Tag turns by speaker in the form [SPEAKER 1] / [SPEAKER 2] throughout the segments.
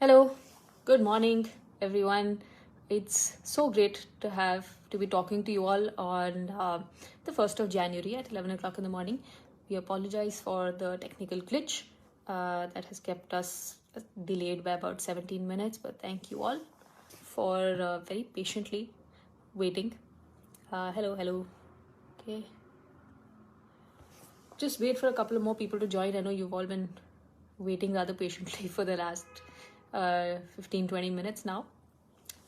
[SPEAKER 1] Hello, good morning, everyone. It's so great to be talking to you all on the 1st of January at 11 o'clock in the morning. We apologize for the technical glitch that has kept us delayed by about 17 minutes, but thank you all for very patiently waiting. Hello. Okay. Just wait for a couple of more people to join. I know you've all been waiting rather patiently for the last 15-20 minutes now.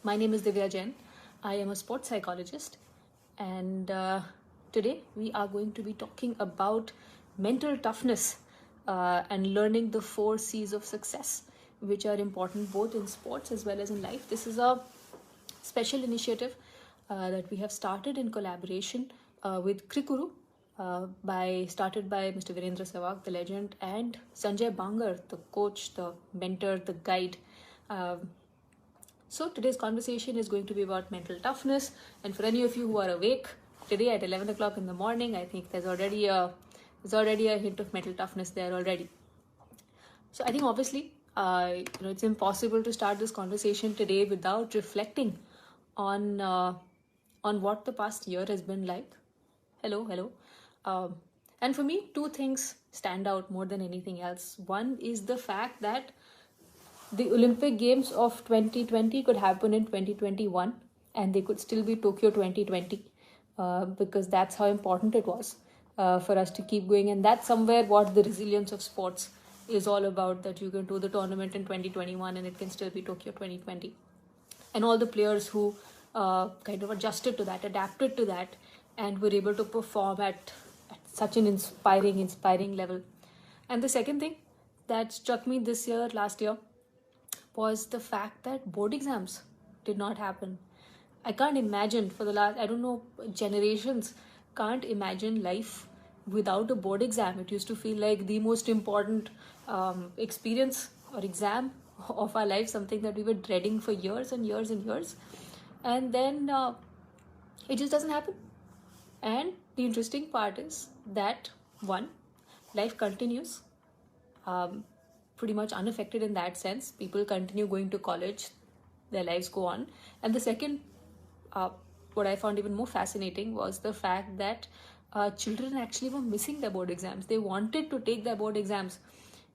[SPEAKER 1] My name is Divya Jain. I am a sports psychologist, and today we are going to be talking about mental toughness and learning the 4 C's of success, which are important both in sports as well as in life. This is a special initiative that we have started in collaboration with Krikuru, started by Mr. Virendra Sehwag, the legend, and Sanjay Bangar, the coach, the mentor, the guide. So today's conversation is going to be about mental toughness. And for any of you who are awake today at 11 o'clock in the morning, I think there's already a hint of mental toughness there already. So I think obviously, it's impossible to start this conversation today without reflecting on what the past year has been like. Hello. And for me, 2 things stand out more than anything else. One is the fact that the Olympic Games of 2020 could happen in 2021 and they could still be Tokyo 2020 because that's how important it was for us to keep going. And that's somewhere what the resilience of sports is all about, that you can do the tournament in 2021 and it can still be Tokyo 2020. And all the players who kind of adjusted to that, adapted to that, and were able to perform at such an inspiring level. And the second thing that struck me last year, was the fact that board exams did not happen. I can't imagine generations can't imagine life without a board exam. It used to feel like the most important experience or exam of our life, something that we were dreading for years and years and years. And then it just doesn't happen. And the interesting part is that, one, life continues pretty much unaffected in that sense. People continue going to college, their lives go on. And the second, what I found even more fascinating was the fact that children actually were missing their board exams. They wanted to take their board exams.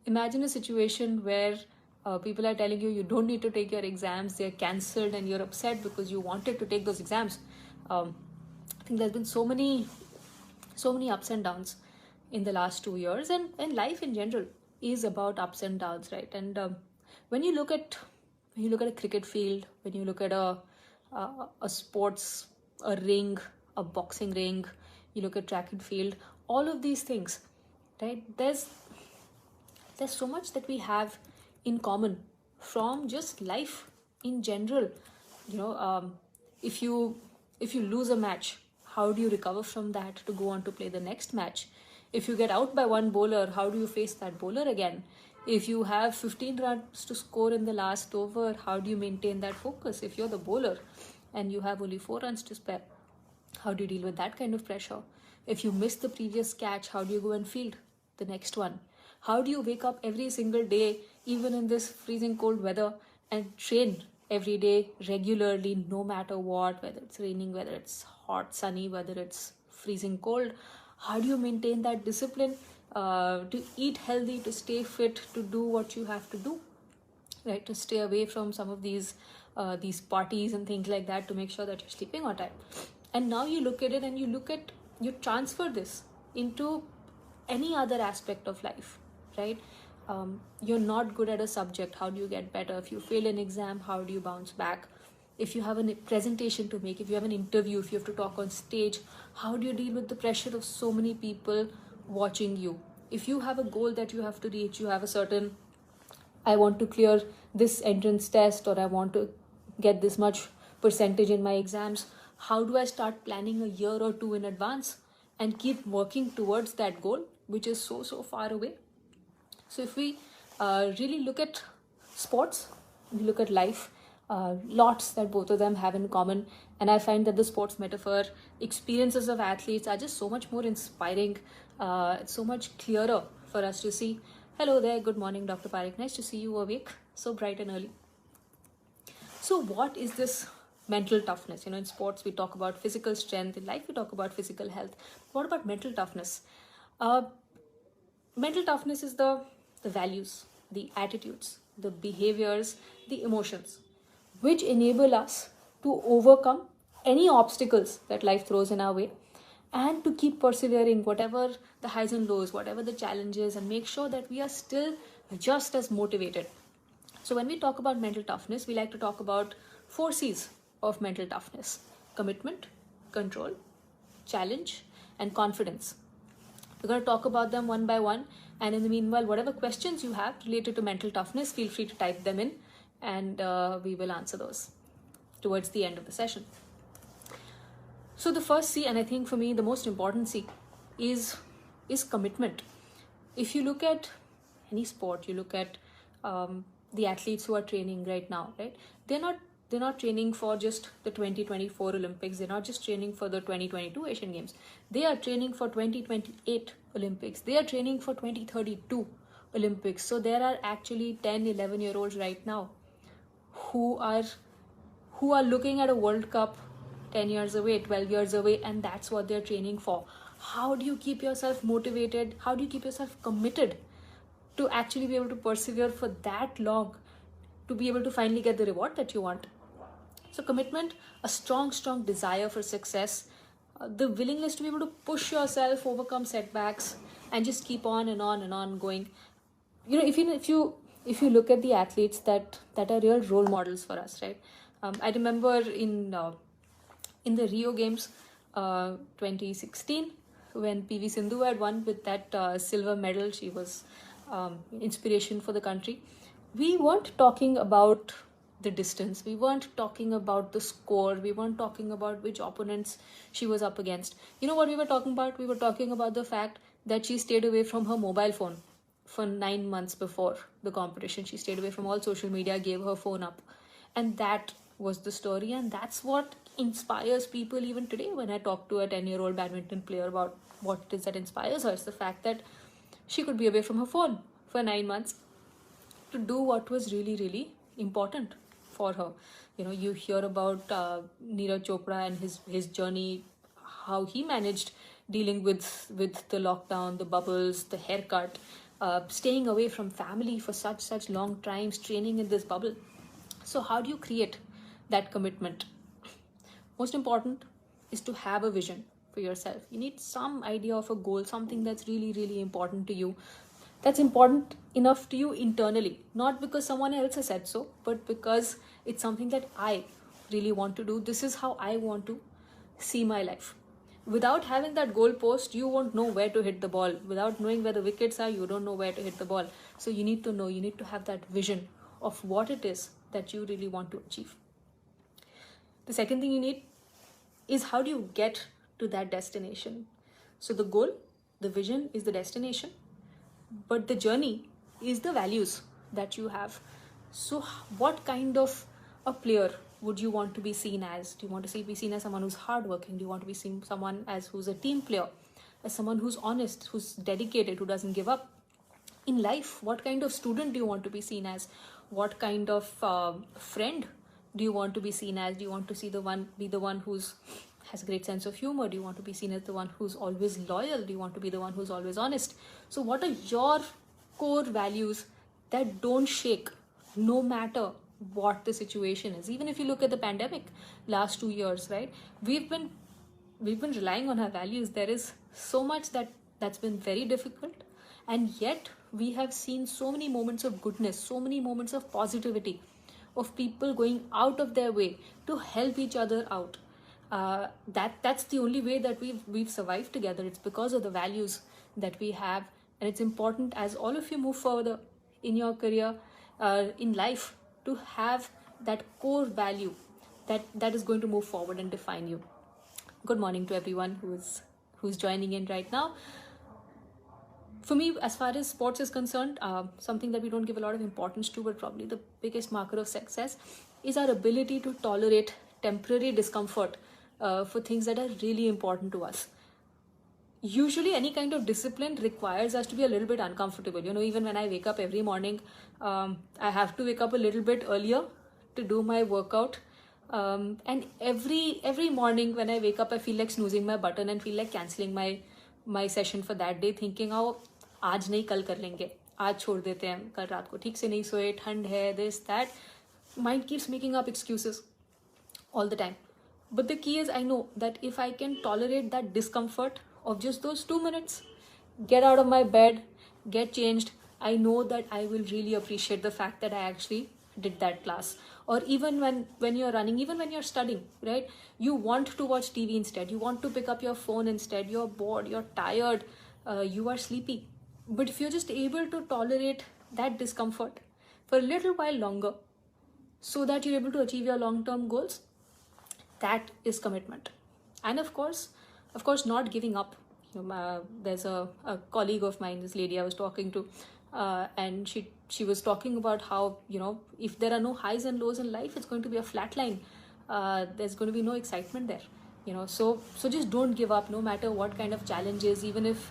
[SPEAKER 1] Imagine a situation where people are telling you don't need to take your exams, they're cancelled, and you're upset because you wanted to take those exams. I think there's been so many ups and downs in the last 2 years, and life in general is about ups and downs, right? And when you look at a cricket field, when you look at a ring, a boxing ring, you look at track and field, all of these things, right? There's so much that we have in common from just life in general. If you lose a match, how do you recover from that to go on to play the next match? If you get out by one bowler, how do you face that bowler again? If you have 15 runs to score in the last over, how do you maintain that focus? If you're the bowler and you have only 4 runs to spare, how do you deal with that kind of pressure? If you miss the previous catch, how do you go and field the next one? How do you wake up every single day, even in this freezing cold weather, and train every day regularly, no matter what, whether it's raining, whether it's hot, sunny, whether it's freezing cold? How do you maintain that discipline to eat healthy, to stay fit, to do what you have to do, right? To stay away from some of these parties and things like that, to make sure that you're sleeping on time. And now you look at it and you transfer this into any other aspect of life, right? You're not good at a subject, how do you get better? If you fail an exam, how do you bounce back? If you have a presentation to make, if you have an interview, if you have to talk on stage, how do you deal with the pressure of so many people watching you? If you have a goal that you have to reach, you have a certain, I want to clear this entrance test, or I want to get this much percentage in my exams, how do I start planning a year or 2 in advance and keep working towards that goal, which is so far away? So if we really look at sports, we look at life, lots that both of them have in common. And I find that the sports metaphor, experiences of athletes are just so much more inspiring, so much clearer for us to see. Hello there, good morning, Dr. Parekh. Nice to see you awake. so bright and early. So what is this mental toughness? In sports we talk about physical strength, in life we talk about physical health. What about mental toughness? uh, Mental toughness is the values, the attitudes, the behaviors, the emotions which enable us to overcome any obstacles that life throws in our way, and to keep persevering whatever the highs and lows, whatever the challenges, and make sure that we are still just as motivated. So when we talk about mental toughness, we like to talk about 4 C's of mental toughness: commitment, control, challenge, and confidence. We're going to talk about them one by one. And in the meanwhile, whatever questions you have related to mental toughness, feel free to type them in, and we will answer those towards the end of the session. So the first C, and I think for me the most important C, is commitment. If you look at any sport, you look at the athletes who are training right now, right? They're not training for just the 2024 Olympics. They're not just training for the 2022 Asian Games. They are training for 2028 Olympics. They are training for 2032 Olympics. So there are actually 10, 11-year-olds right now who are looking at a World Cup 10 years away, 12 years away, and that's what they're training for. How do you keep yourself motivated? How do you keep yourself committed to actually be able to persevere for that long, to be able to finally get the reward that you want? So commitment, a strong desire for success, the willingness to be able to push yourself, overcome setbacks, and just keep on and on and on going. If you look at the athletes that are real role models for us, right? I remember in the Rio Games 2016, when PV Sindhu had won with that silver medal. She was inspiration for the country. We weren't talking about the distance. We weren't talking about the score. We weren't talking about which opponents she was up against. You know what we were talking about? We were talking about the fact that she stayed away from her mobile phone for 9 months before the competition. She stayed away from all social media, gave her phone up. And that was the story. And that's what inspires people even today. When I talk to a 10-year-old badminton player about what it is that inspires her, it's the fact that she could be away from her phone for 9 months to do what was really, really important for her. You hear about Neeraj Chopra and his journey, how he managed dealing with the lockdown, the bubbles, the haircut, staying away from family for such long times, training in this bubble. So how do you create that commitment? Most important is to have a vision for yourself. You need some idea of a goal, something that's really, really important to you, that's important enough to you internally, not because someone else has said so, but because it's something that I really want to do. This is how I want to see my life. Without having that goal post, you won't know where to hit the ball. Without knowing where the wickets are, you don't know where to hit the ball. So you need to know, you need to have that vision of what it is that you really want to achieve. The second thing you need is, how do you get to that destination? So the goal, the vision is the destination, but the journey is the values that you have. So what kind of a player would you want to be seen as? Do you want to be seen as someone who's hardworking? Do you want to be seen someone as who's a team player, as someone who's honest, who's dedicated, who doesn't give up? In life, what kind of student do you want to be seen as? What kind of friend do you want to be seen as? Do you want to be the one who's has a great sense of humor? Do you want to be seen as the one who's always loyal? Do you want to be the one who's always honest? So what are your core values that don't shake no matter what the situation is? Even if you look at the pandemic last 2 years, right? We've been relying on our values. There is so much that's been very difficult, and yet we have seen so many moments of goodness, so many moments of positivity, of people going out of their way to help each other out. That's the only way that we've survived together. It's because of the values that we have, and it's important as all of you move further in your career, in life, to have that core value that is going to move forward and define you. Good morning to everyone who's joining in right now. For me, as far as sports is concerned, something that we don't give a lot of importance to, but probably the biggest marker of success, is our ability to tolerate temporary discomfort for things that are really important to us. usually any kind of discipline requires us to be a little bit uncomfortable. Even when I wake up every morning, I have to wake up a little bit earlier to do my workout. And every morning when I wake up, I feel like snoozing my button and feel like canceling my session for that day, thinking, oh, आज नहीं कल कर लेंगे, आज छोड़ देते हैं, कल रात को ठीक से नहीं सोए, ठंड है, this that. Mind keeps making up excuses all the time. But the key is, I know that if I can tolerate that discomfort of just those 2 minutes, get out of my bed, get changed, I know that I will really appreciate the fact that I actually did that class. Or even when you're running, even when you're studying, right? You want to watch TV instead. You want to pick up your phone instead. You're bored, you're tired, you are sleepy. But if you're just able to tolerate that discomfort for a little while longer, so that you're able to achieve your long-term goals, that is commitment. And of course not giving up. There's a colleague of mine, this lady I was talking to, and she was talking about how, if there are no highs and lows in life, it's going to be a flat line. There's going to be no excitement there. So just don't give up, no matter what kind of challenges. Even if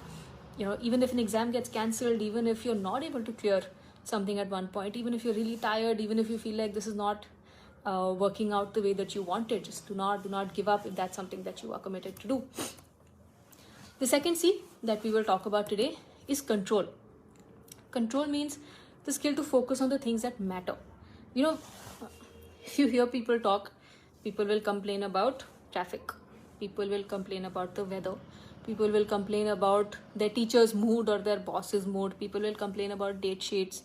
[SPEAKER 1] an exam gets cancelled, even if you're not able to clear something at one point, even if you're really tired, even if you feel like this is not working out the way that you wanted, just do not give up if that's something that you are committed to do. The second C that we will talk about today is control. Control means the skill to focus on the things that matter. If you hear people talk, people will complain about traffic, people will complain about the weather, people will complain about their teacher's mood or their boss's mood, people will complain about date sheets,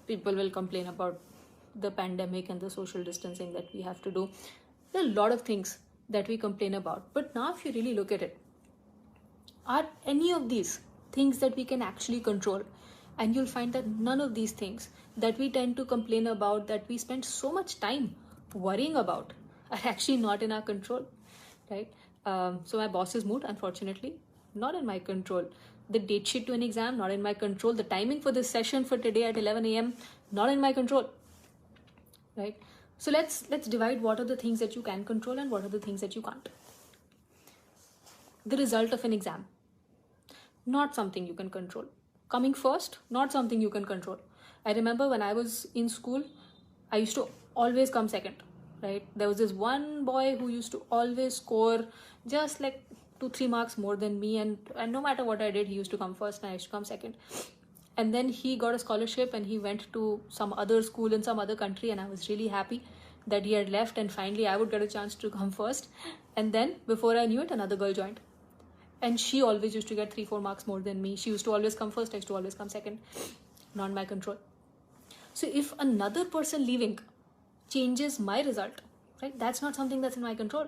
[SPEAKER 1] people will complain about the pandemic and the social distancing that we have to do. There are a lot of things that we complain about. But now if you really look at it, are any of these things that we can actually control? And you'll find that none of these things that we tend to complain about, that we spend so much time worrying about, are actually not in our control, right? So my boss's mood, unfortunately, not in my control. The date sheet to an exam, not in my control. The timing for this session for today at 11 a.m., not in my control, right? So let's divide what are the things that you can control and what are the things that you can't. The result of an exam, not something you can control. Coming first, not something you can control. I remember when I was in school, I used to always come second, right? There was this one boy who used to always score just like 2-3 marks more than me, and no matter what I did, he used to come first and I used to come second. And then he got a scholarship and he went to some other school in some other country, and I was really happy that he had left and finally I would get a chance to come first. And then before I knew it, another girl joined, and she always used to get 3-4 marks more than me. She used to always come first, I used to always come second. Not my control. So if another person leaving changes my result, right, that's not something that's in my control,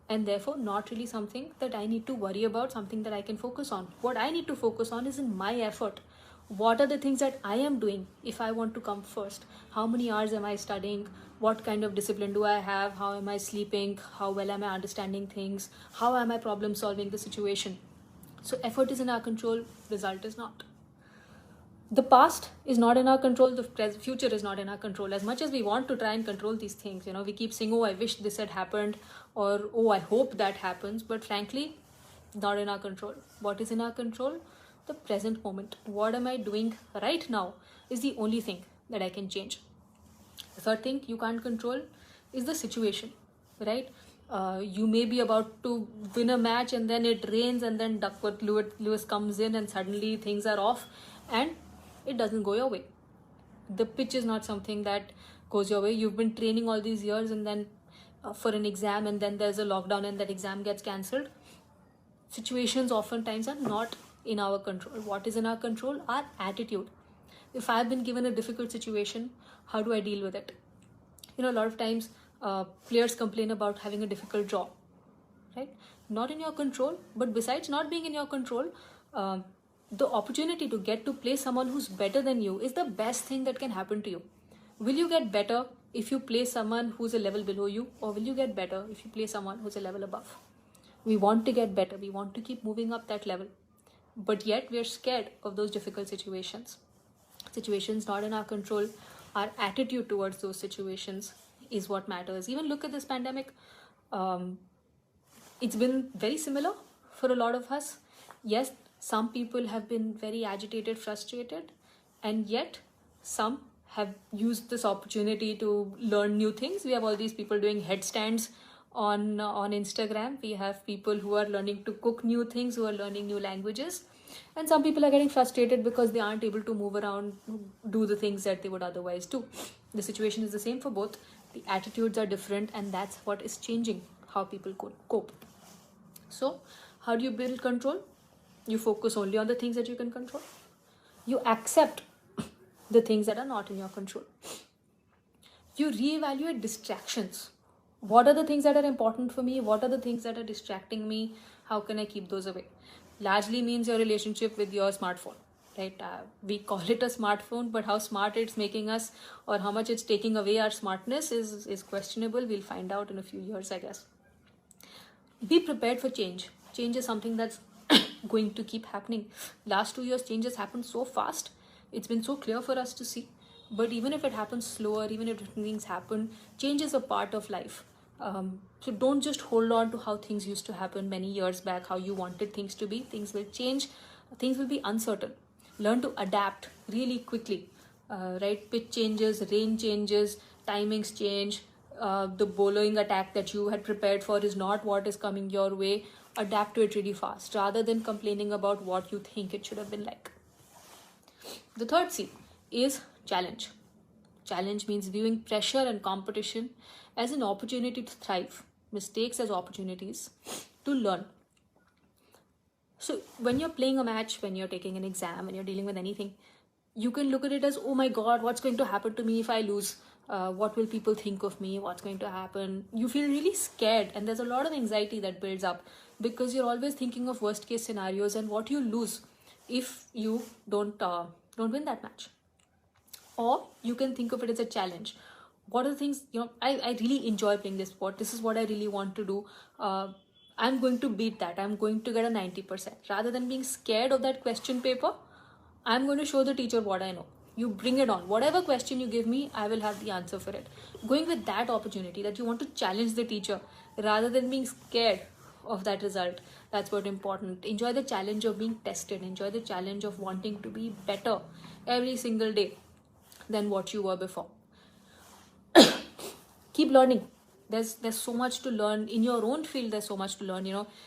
[SPEAKER 1] and therefore not really something that I need to worry about, something that I can focus on. What I need to focus on is in my effort. What are the things that I am doing if I want to come first? How many hours am I studying? What kind of discipline do I have? How am I sleeping? How well am I understanding things? How am I problem solving the situation? So effort is in our control, result is not. The past is not in our control, the future is not in our control. As much as we want to try and control these things, we keep saying, oh, I wish this had happened, or oh, I hope that happens, but frankly, not in our control. What is in our control? The present moment. What am I doing right now is the only thing that I can change. The third thing you can't control is the situation, right? You may be about to win a match and then it rains, and then Duckworth Lewis comes in and suddenly things are off and it doesn't go your way. The pitch is not something that goes your way. You've been training all these years, and then for an exam, and then there's a lockdown and that exam gets cancelled. Situations oftentimes are not in our control. What is in our control? Our attitude. If I've been given a difficult situation, how do I deal with it? A lot of times players complain about having a difficult job, right? Not in your control, but besides not being in your control, the opportunity to get to play someone who's better than you is the best thing that can happen to you. Will you get better if you play someone who's a level below you, or will you get better if you play someone who's a level above? We want to get better. We want to keep moving up that level. But yet we're scared of those difficult situations. Situations not in our control. Our attitude towards those situations is what matters. Even look at this pandemic. It's been very similar for a lot of us. Yes, some people have been very agitated, frustrated, and yet some have used this opportunity to learn new things. We have all these people doing headstands on Instagram. We have people who are learning to cook new things, who are learning new languages, and some people are getting frustrated because they aren't able to move around, do the things that they would otherwise do. The situation is the same for both. The attitudes are different, and that's what is changing how people cope. So how do you build control? You focus only on the things that you can control. You accept the things that are not in your control. You reevaluate distractions. What are the things that are important for me? What are the things that are distracting me? How can I keep those away? Largely means your relationship with your smartphone, right? We call it a smartphone, but how smart it's making us or how much it's taking away our smartness is questionable. We'll find out in a few years, I guess. Be prepared for change. Change is something that's going to keep happening. Last 2 years, change has happened so fast. It's been so clear for us to see. But even if it happens slower, even if things happen, change is a part of life. So don't just hold on to how things used to happen many years back, how you wanted things to be. Things will change. Things will be uncertain. Learn to adapt really quickly. Right? Pitch changes, range changes, timings change. The bowling attack that you had prepared for is not what is coming your way. Adapt to it really fast rather than complaining about what you think it should have been like. The third C is challenge. Challenge means viewing pressure and competition as an opportunity to thrive, mistakes as opportunities to learn. So when you're playing a match, when you're taking an exam, when you're dealing with anything, you can look at it as, oh my God, what's going to happen to me if I lose? What will people think of me? What's going to happen? You feel really scared, and there's a lot of anxiety that builds up because you're always thinking of worst case scenarios and what you lose if you don't win that match. Or you can think of it as a challenge. What are the things, I really enjoy playing this sport. This is what I really want to do. I'm going to beat that. I'm going to get a 90%. Rather than being scared of that question paper, I'm going to show the teacher what I know. You bring it on. Whatever question you give me, I will have the answer for it. Going with that opportunity that you want to challenge the teacher rather than being scared of that result. That's what's important. Enjoy the challenge of being tested. Enjoy the challenge of wanting to be better every single day than what you were before. Keep learning. There's so much to learn in your own field. There's so much to learn.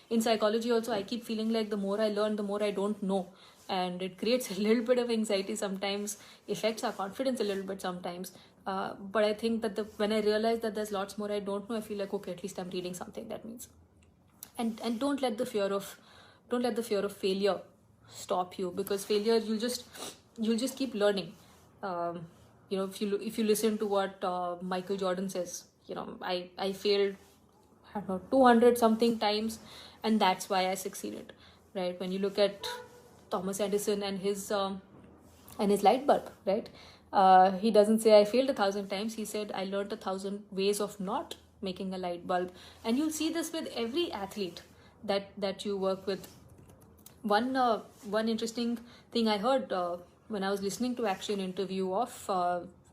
[SPEAKER 1] In psychology also, I keep feeling like the more I learn, the more I don't know, and it creates a little bit of anxiety sometimes, affects our confidence a little bit sometimes. But I think that when I realize that there's lots more I don't know, I feel like, okay, at least I'm reading something. That means, and don't let the fear of failure stop you, because failure, you'll just keep learning. If you listen to what Michael Jordan says, I failed, I don't know, 200 something times, and that's why I succeeded, right? When you look at Thomas Edison and his light bulb, right? He doesn't say I failed 1,000 times. He said I learned 1,000 ways of not making a light bulb. And you'll see this with every athlete that you work with. One interesting thing I heard when I was listening to actually an interview of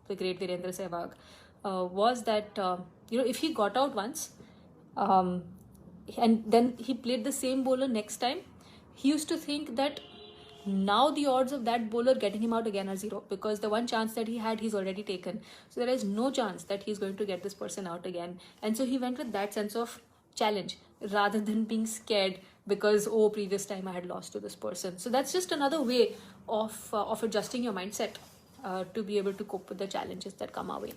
[SPEAKER 1] the great Virendra Sehwag was that if he got out once and then he played the same bowler next time, he used to think that now the odds of that bowler getting him out again are zero, because the one chance that he had, he's already taken. So there is no chance that he's going to get this person out again. And so he went with that sense of challenge rather than being scared because, previous time I had lost to this person. So that's just another way of adjusting your mindset to be able to cope with the challenges that come our way.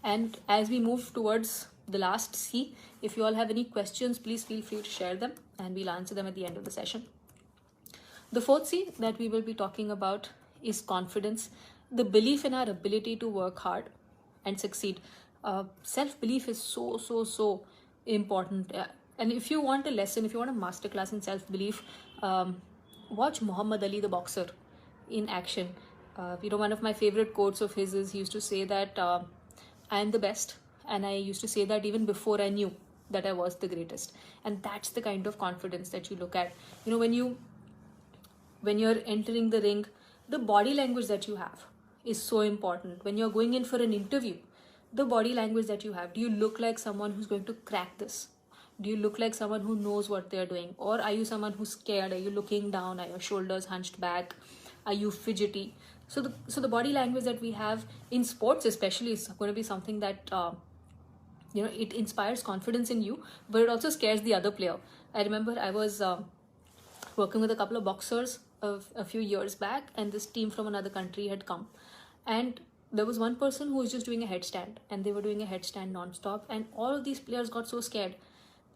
[SPEAKER 1] And as we move towards the last C, if you all have any questions, please feel free to share them and we'll answer them at the end of the session. The fourth C that we will be talking about is confidence, the belief in our ability to work hard and succeed. Self-belief is so important. And if you want a lesson, if you want a masterclass in self-belief, watch Muhammad Ali, the boxer, in action. One of my favorite quotes of his is he used to say that I am the best, and I used to say that even before I knew that I was the greatest. And that's the kind of confidence that you look at. When you're entering the ring, the body language that you have is so important. When you're going in for an interview, the body language that you have, do you look like someone who's going to crack this? Do you look like someone who knows what they're doing? Or are you someone who's scared? Are you looking down? Are your shoulders hunched back? Are you fidgety? So the body language that we have in sports especially is going to be something that it inspires confidence in you, but it also scares the other player. I remember I was working with a couple of boxers a few years back, and this team from another country had come, and there was one person who was just doing a headstand, and they were doing a headstand non-stop, and all of these players got so scared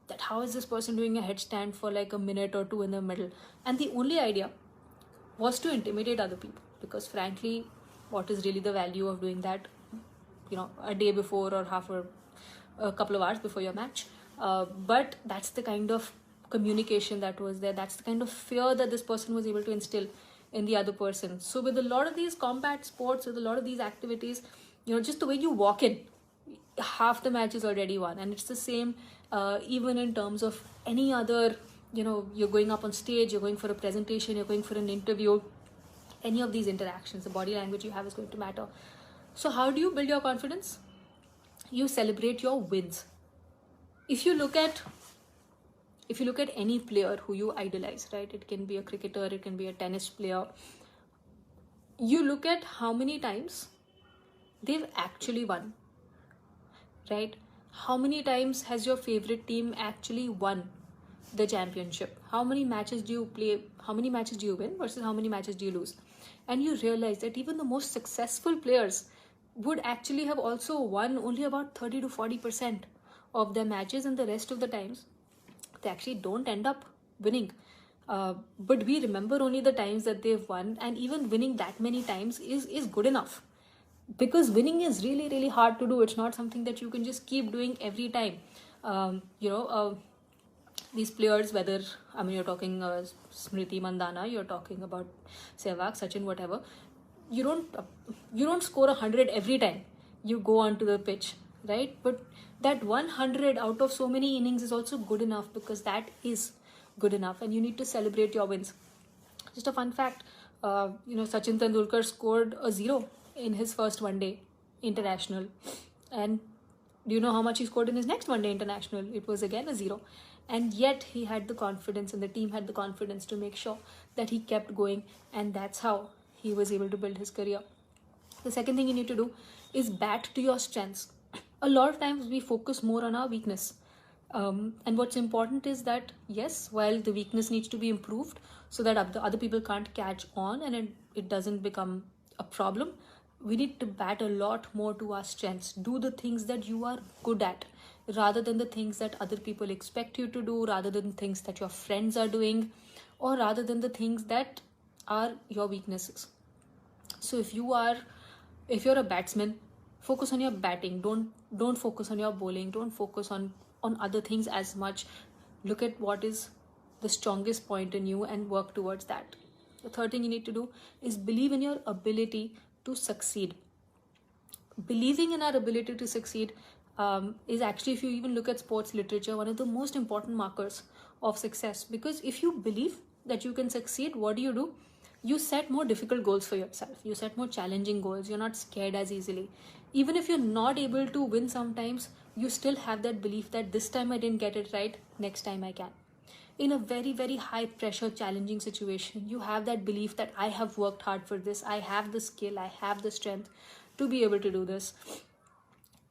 [SPEAKER 1] that how is this person doing a headstand for like a minute or two in the middle. And the only idea was to intimidate other people, because frankly, what is really the value of doing that a day before or a couple of hours before your match? But that's the kind of communication that was there. That's the kind of fear that this person was able to instill in the other person. So with a lot of these combat sports, with a lot of these activities, just the way you walk in, half the match is already won. And it's the same even in terms of any other, you're going up on stage, you're going for a presentation, you're going for an interview, any of these interactions, the body language you have is going to matter. So how do you build your confidence? You celebrate your wins. If you look at any player who you idolize, right? It can be a cricketer, it can be a tennis player. You look at how many times they've actually won, right? How many times has your favorite team actually won the championship? How many matches do you play? How many matches do you win versus how many matches do you lose? And you realize that even the most successful players would actually have also won only about 30 to 40% of their matches, and the rest of the times they actually don't end up winning. But we remember only the times that they've won, and even winning that many times is good enough, because winning is really, really hard to do. It's not something that you can just keep doing every time. These players, whether you're talking Smriti Mandhana, you're talking about Sehwag, Sachin, whatever, you don't score 100 every time you go onto the pitch, right? But that 100 out of so many innings is also good enough, because that is good enough, and you need to celebrate your wins. Just a fun fact, Sachin Tendulkar scored a 0 in his first one-day international, and do you know how much he scored in his next one-day international? It was again a 0, and yet he had the confidence, and the team had the confidence to make sure that he kept going, and that's how he was able to build his career. The second thing you need to do is bat to your strengths. A lot of times we focus more on our weakness, and what's important is that, yes, while the weakness needs to be improved so that other people can't catch on and it doesn't become a problem, we need to bat a lot more to our strengths. Do the things that you are good at, rather than the things that other people expect you to do, rather than things that your friends are doing, or rather than the things that are your weaknesses. So if you're a batsman, focus on your batting. Don't focus on your bowling. Don't focus on other things as much. Look at what is the strongest point in you and work towards that. The third thing you need to do is believe in your ability to succeed. Believing in our ability to succeed is actually, if you even look at sports literature, one of the most important markers of success. Because if you believe that you can succeed, what do? You set more difficult goals for yourself. You set more challenging goals. You're not scared as easily. Even if you're not able to win sometimes, you still have that belief that this time I didn't get it right, next time I can. In a very, very high pressure, challenging situation, you have that belief that I have worked hard for this. I have the skill, I have the strength to be able to do this.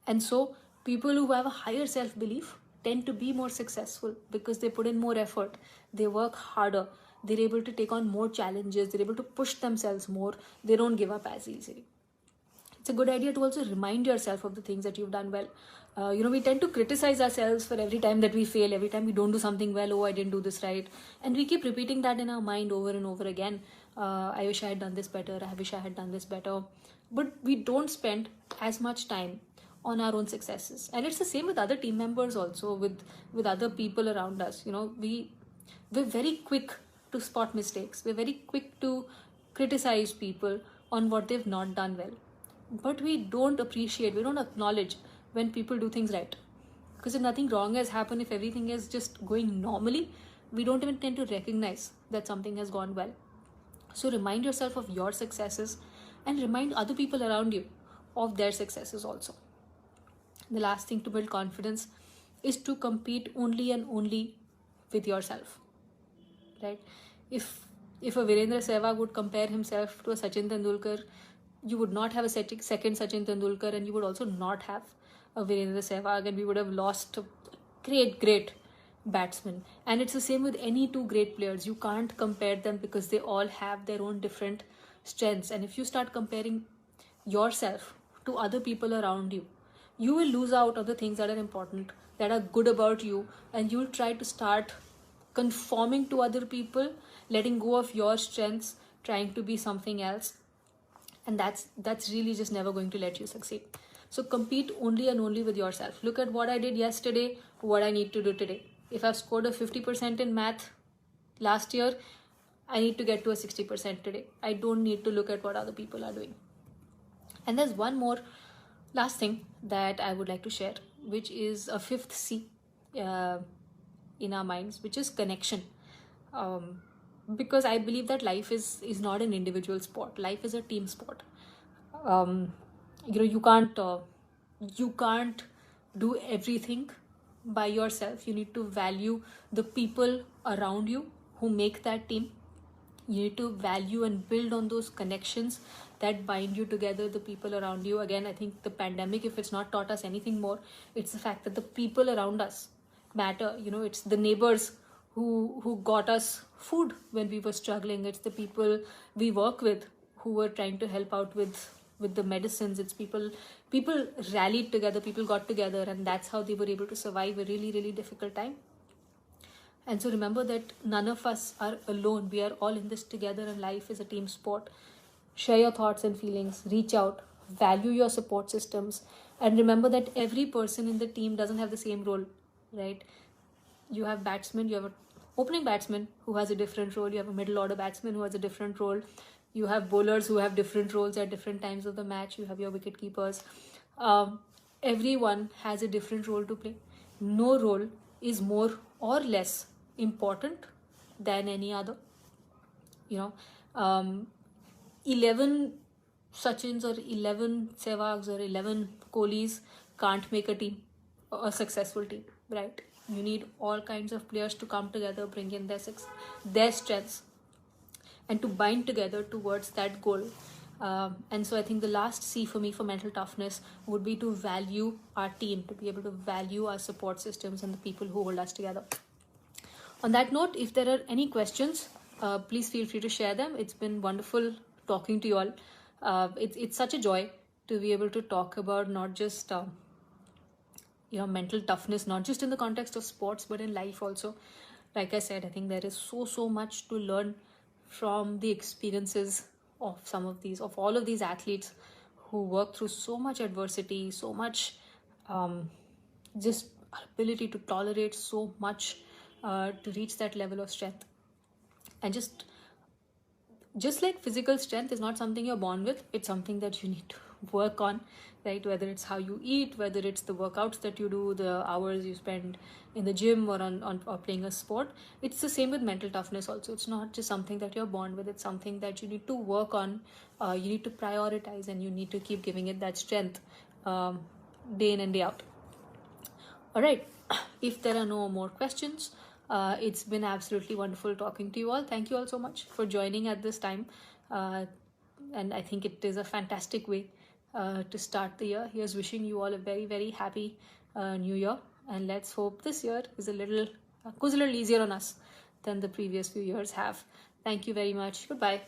[SPEAKER 1] And so people who have a higher self-belief tend to be more successful, because they put in more effort, they work harder, they're able to take on more challenges, they're able to push themselves more, they don't give up as easily. It's a good idea to also remind yourself of the things that you've done well. We tend to criticize ourselves for every time that we fail, every time we don't do something well. Oh, I didn't do this right. And we keep repeating that in our mind over and over again. I wish I had done this better. I wish I had done this better. But we don't spend as much time on our own successes. And it's the same with other team members also, with other people around us. We're very quick to spot mistakes. We're very quick to criticize people on what they've not done well. But we don't acknowledge when people do things right. Because if nothing wrong has happened, if everything is just going normally, we don't even tend to recognize that something has gone well. So remind yourself of your successes and remind other people around you of their successes also. The last thing to build confidence is to compete only and only with yourself, right? If a Virendra Sehwag would compare himself to a Sachin Tendulkar, you would not have a second Sachin Tendulkar, and you would also not have a Virendra Sehwag, and we would have lost a great batsman. And it's the same with any two great players. You can't compare them because they all have their own different strengths. And if you start comparing yourself to other people around you, you will lose out on the things that are important, that are good about you, and you'll try to start conforming to other people, letting go of your strengths, trying to be something else, and that's really just never going to let you succeed. So compete only and only with yourself. Look at what I did yesterday, what I need to do today. If I've scored a 50% in math last year, I need to get to a 60% today. I don't need to look at what other people are doing. And there's one more last thing that I would like to share, which is a fifth C in our minds, which is connection. Because I believe that life is not an individual sport. Life is a team sport. You can't do everything by yourself. You need to value the people around you who make that team. You need to value and build on those connections that bind you together, the people around you. Again, I think the pandemic, if it's not taught us anything more, it's the fact that the people around us matter. It's the neighbors who got us food when we were struggling. It's the people we work with who were trying to help out with the medicines. It's people rallied together, people got together, and that's how they were able to survive a really, really difficult time. And so remember that none of us are alone. We are all in this together, and life is a team sport. Share your thoughts and feelings, reach out, value your support systems, and remember that every person in the team doesn't have the same role, right? You have batsmen, you have an opening batsman who has a different role, you have a middle order batsman who has a different role, you have bowlers who have different roles at different times of the match, you have your wicket keepers. Everyone has a different role to play. No role is more or less important than any other. 11 Sachins or 11 Sehwags or 11 Kohlis can't make a team, a successful team, right? You need all kinds of players to come together, bring in their strengths, and to bind together towards that goal. And so I think the last C for me for mental toughness would be to value our team, to be able to value our support systems and the people who hold us together. On that note, if there are any questions, please feel free to share them. It's been wonderful talking to you all. It's such a joy to be able to talk about not just mental toughness, not just in the context of sports, but in life also. Like I said, I think there is so much to learn from the experiences of all of these athletes who work through so much adversity, so much just ability to tolerate so much to reach that level of strength. And just like physical strength is not something you're born with, it's something that you need to work on, right? Whether it's how you eat, whether it's the workouts that you do, the hours you spend in the gym or or playing a sport. It's the same with mental toughness also. It's not just something that you're born with, it's something that you need to work on, you need to prioritize, and you need to keep giving it that strength day in and day out. All right, if there are no more questions, it's been absolutely wonderful talking to you all. Thank you all so much for joining at this time. And I think it is a fantastic way to start the year. Here's wishing you all a very, very happy new year. And let's hope this year is goes a little easier on us than the previous few years have. Thank you very much. Goodbye.